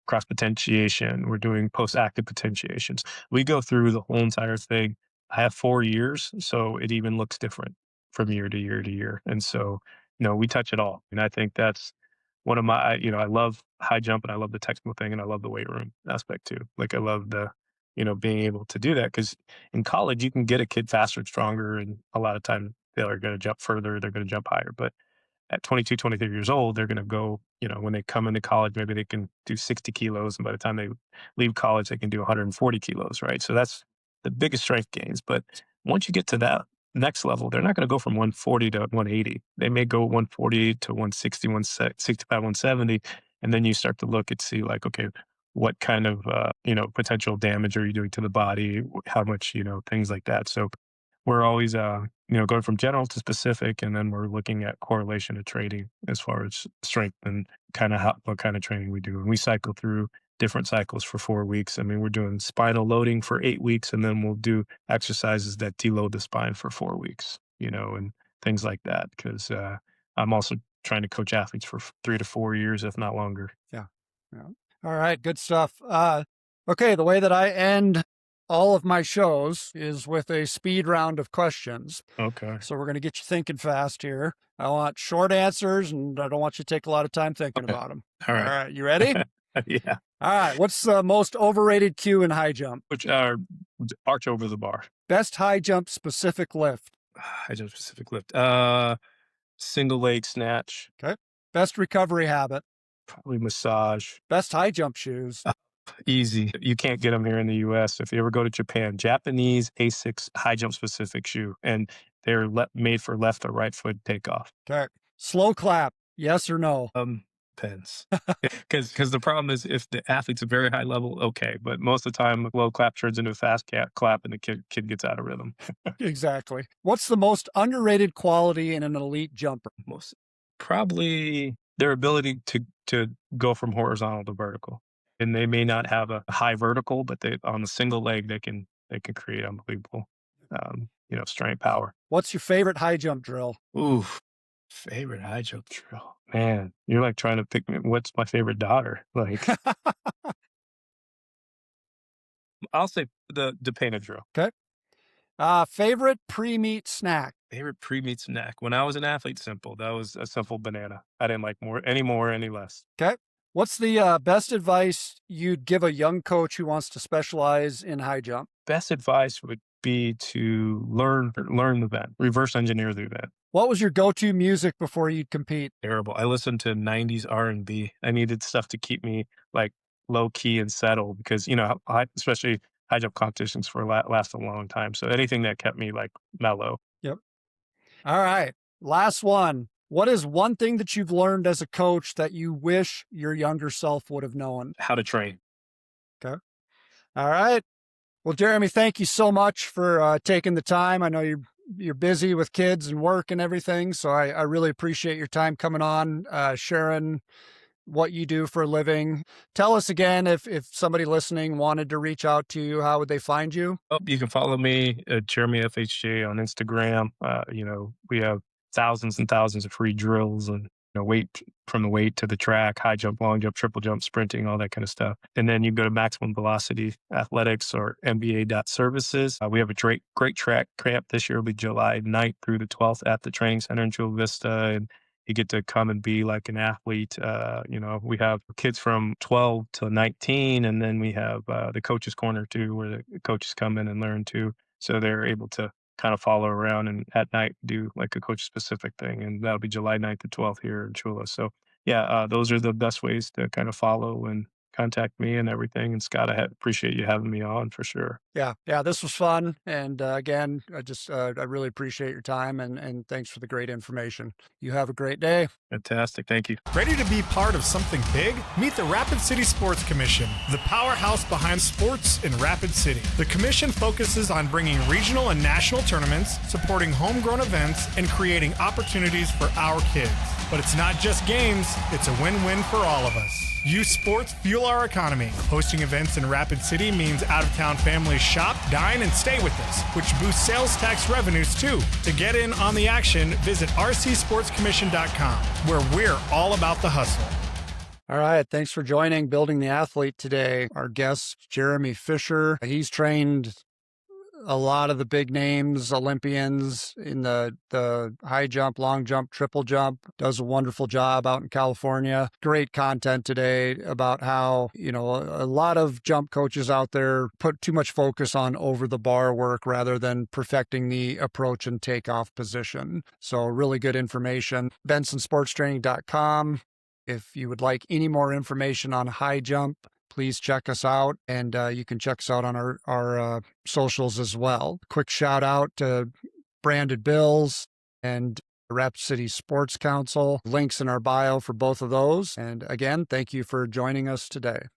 Speaker 2: cross potentiation. We're doing post active potentiations. We go through the whole entire thing. I have 4 years, so it even looks different from year to year to year. And so, we touch it all. And I think that's one of I love high jump and I love the technical thing and I love the weight room aspect too. Like I love being able to do that because in college you can get a kid faster and stronger. And a lot of times they're going to jump further, they're going to jump higher. But at 22, 23 years old, they're going to go, when they come into college, maybe they can do 60 kilos. And by the time they leave college, they can do 140 kilos, right? So that's the biggest strength gains. But once you get to that next level, they're not going to go from 140 to 180. They may go 140 to 160, 165, 170. And then you start to look and see like, okay, what kind of, potential damage are you doing to the body? How much, things like that. So we're always, going from general to specific, and then we're looking at correlation to training as far as strength and kind of what kind of training we do. And we cycle through different cycles for 4 weeks. I mean, we're doing spinal loading for 8 weeks, and then we'll do exercises that deload the spine for 4 weeks, and things like that. Because I'm also trying to coach athletes for 3 to 4 years, if not longer.
Speaker 1: Yeah. Yeah. All right. Good stuff. Okay. The way that I end all of my shows is with a speed round of questions.
Speaker 2: Okay.
Speaker 1: So we're going to get you thinking fast here. I want short answers and I don't want you to take a lot of time thinking
Speaker 2: Okay.
Speaker 1: about them.
Speaker 2: All
Speaker 1: All
Speaker 2: right.
Speaker 1: right. You ready?
Speaker 2: Yeah.
Speaker 1: All right. What's the most overrated cue in high jump?
Speaker 2: Which arch over the bar.
Speaker 1: Best high jump specific lift?
Speaker 2: High jump specific lift. Single leg snatch.
Speaker 1: Okay. Best recovery habit?
Speaker 2: Probably massage.
Speaker 1: Best high jump shoes?
Speaker 2: Easy. You can't get them here in the US. If you ever go to Japan, Japanese Asics high jump specific shoe, and they're made for left or right foot takeoff.
Speaker 1: Okay. Slow clap? Yes or no?
Speaker 2: Depends. Because the problem is if the athlete's a very high level, okay. But most of the time, low clap turns into a fast clap and the kid gets out of rhythm.
Speaker 1: Exactly. What's the most underrated quality in an elite jumper?
Speaker 2: Most probably their ability to go from horizontal to vertical. And they may not have a high vertical, but they on a single leg they can create unbelievable strength power.
Speaker 1: What's your favorite high jump drill?
Speaker 2: Ooh, favorite high jump drill. Man, you're like trying to pick me. What's my favorite daughter? Like I'll say the painted drill.
Speaker 1: Okay. Favorite pre-meet snack?
Speaker 2: Favorite pre-meet snack. When I was an athlete, simple. That was a simple banana. I didn't like any less.
Speaker 1: Okay. What's the best advice you'd give a young coach who wants to specialize in high jump?
Speaker 2: Best advice would be to learn the event, reverse engineer the event.
Speaker 1: What was your go-to music before you'd compete?
Speaker 2: Terrible. I listened to 90s R&B. I needed stuff to keep me like low key and settled because, especially high jump competitions last a long time. So anything that kept me like mellow.
Speaker 1: Yep. All right. Last one. What is one thing that you've learned as a coach that you wish your younger self would have known?
Speaker 2: How to train.
Speaker 1: Okay. All right. Well, Jeremy, thank you so much for taking the time. I know you're busy with kids and work and everything, so I really appreciate your time coming on, sharing what you do for a living. Tell us again, if somebody listening wanted to reach out to you, how would they find you?
Speaker 2: Oh, you can follow me at Jeremy FHJ on Instagram. We have thousands and thousands of free drills and weight from the weight to the track, high jump, long jump, triple jump, sprinting, all that kind of stuff. And then you go to Maximum Velocity Athletics or MVA.services. We have a great track camp this year. Will be July 9th through the 12th at the training center in Chula Vista. And you get to come and be like an athlete. We have kids from 12 to 19, and then we have the coaches corner too, where the coaches come in and learn too. So they're able to kind of follow around and at night do like a coach specific thing. And that'll be July 9th to 12th here in Chula. So yeah, those are the best ways to kind of follow and contact me and everything. And Scott, I appreciate you having me on for sure.
Speaker 1: Yeah, yeah, this was fun. And again, I really appreciate your time and thanks for the great information. You have a great day.
Speaker 2: Fantastic. Thank you.
Speaker 3: Ready to be part of something big? Meet the Rapid City Sports Commission, the powerhouse behind sports in Rapid City. The commission focuses on bringing regional and national tournaments, supporting homegrown events, and creating opportunities for our kids. But it's not just games, it's a win-win for all of us. Youth sports fuel our economy. Hosting events in Rapid City means out-of-town families shop, dine, and stay with us, which boosts sales tax revenues too. To get in on the action, visit rcsportscommission.com, where we're all about the hustle.
Speaker 1: All right. Thanks for joining Building the Athlete today. Our guest, Jeremy Fischer. He's trained a lot of the big names, Olympians in the high jump, long jump, triple jump, does a wonderful job out in California. Great content today about how, a lot of jump coaches out there put too much focus on over the bar work rather than perfecting the approach and takeoff position. So really good information. BensonSportsTraining.com. If you would like any more information on high jump, please check us out, and you can check us out on our socials as well. Quick shout out to Branded Bills and Rapid City Sports Council. Links in our bio for both of those. And again, thank you for joining us today.